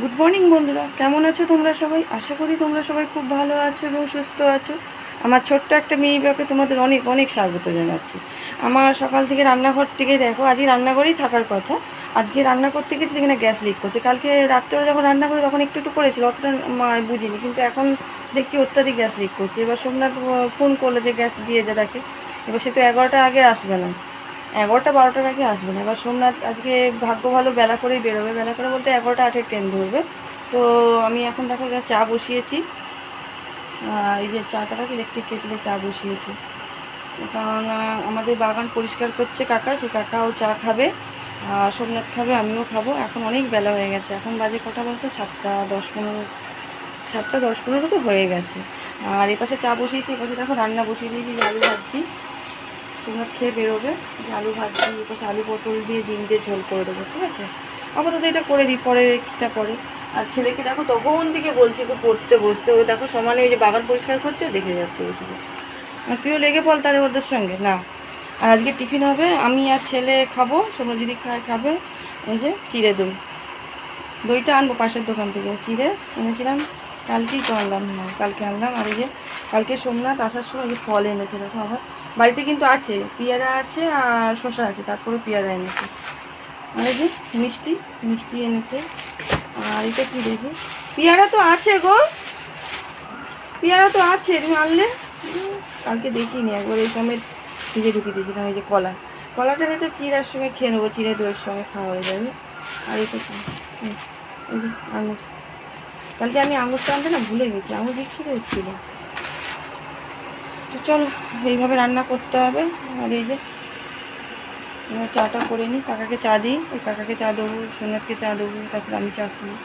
Good morning বন্ধুরা, কেমন আছো তোমরা সবাই? আশা করি তোমরা সবাই খুব ভালো আছো এবং সুস্থ আছো। আমার ছোট্ট একটা মেয়ে ব্লগে তোমাদের অনেক অনেক স্বাগত জানাচ্ছি। আমার সকাল থেকে রান্নাঘর থেকে দেখো, আজকে রান্নাঘরেই থাকার কথা। আজকে রান্না করতে গেছি, এখানে গ্যাস লিক করছে। কালকে রাত্রে যখন রান্না করি তখন একটু একটু করেছিল, অতটা বুঝিনি, কিন্তু এখন দেখছি অত্যাধিক গ্যাস লিক করছে। এবার সোমনাথ ফোন করলো যে গ্যাস দিয়ে যা তাকে। এবার সে তো 11টার আগে আসবে না, 11টা 12টার আগে আসবে না। এবার সোমনাথ আজকে ভাগ্য ভালো বেলা করেই বেরোবে, বেলা করে বলতে 11টা 8-এর ট্রেন ধরবে। তো আমি এখন দেখো চা বসিয়েছি। এই যে চাটা থাকে ইলেকট্রিক কেটলে চা বসিয়েছি, কারণ আমাদের বাগান পরিষ্কার করছে কাকা, সে কাকাও চা খাবে, আর সোমনাথ খাবে, আমিও খাবো। এখন অনেক বেলা হয়ে গেছে, এখন বাজে কটা বলতো 7টা 10-15, 7টা 10-15 তো হয়ে গেছে। আর এপাশে চা বসিয়েছি, এপাশে দেখো রান্না বসিয়ে দিয়েছি, আলু ভাজছি। তোমরা খেয়ে বেরোবে, আলু ভাজছি, এপাশে আলু পটল দিয়ে ডিম দিয়ে ঝোল করে দেবো, ঠিক আছে? আপাতত এটা করে দিই, পরে এটা পরে। আর ছেলেকে দেখো তখন থেকে বলছি তো পড়তে বসতে, ও দেখো সমানে ওই যে বাগান পরিষ্কার করছে দেখে যাচ্ছে বসে বসে। আর তুইও লেগে পড় তাহলে ওদের সঙ্গে না। আর আজকে টিফিন হবে, আমি আর ছেলে খাবো, সোমা যদি খাবে এই যে চিড়ে দই। দইটা আনবো পাশের দোকান থেকে, চিড়ে এনেছিলাম কালকেই তো আনলাম, হ্যাঁ কালকে আনলাম। আর এই যে কালকে সোমনাথ আসার সময় যে ফল এনেছে দেখো, আবার বাড়িতে কিন্তু আছে, পেয়ারা আছে আর শসা আছে, তারপরে পেয়ারা এনেছে। আর এই যে মিষ্টি মিষ্টি এনেছে। আর এটা কি দেখি, পেয়ারা তো আছে গো, পেয়ারা তো আছে, তুমি আনলে। কালকে দেখিনি, একবার এই সময় ভিজে ঢুকিয়ে দিয়েছিলাম। এই যে কলা, কলাটা যাতে চিড়ার সঙ্গে খেয়ে নেবো, চিড়ে দইয়ের সঙ্গে খাওয়া হয়ে যাবে। আর এটা কি, এই যে আঙুর, কালকে আমি আঙুরটা আনতে না ভুলে গেছি, আঙুর বিক্রি হচ্ছিলো। তো চলো এইভাবে রান্না করতে হবে। আর এই যে চাটা করে নিই, কাকাকে চা দিই, ওই কাকাকে চা দেবো, সোনাথকে চা দেবো, তারপর আমি চা খাবো।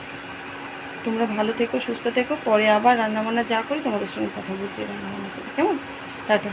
তোমরা ভালো থেকো, সুস্থ থেকো, পরে আবার রান্নাবান্না যা করি তোমাদের সঙ্গে কথা বলছি রান্নাবান্না করে, কেমন? টাটা।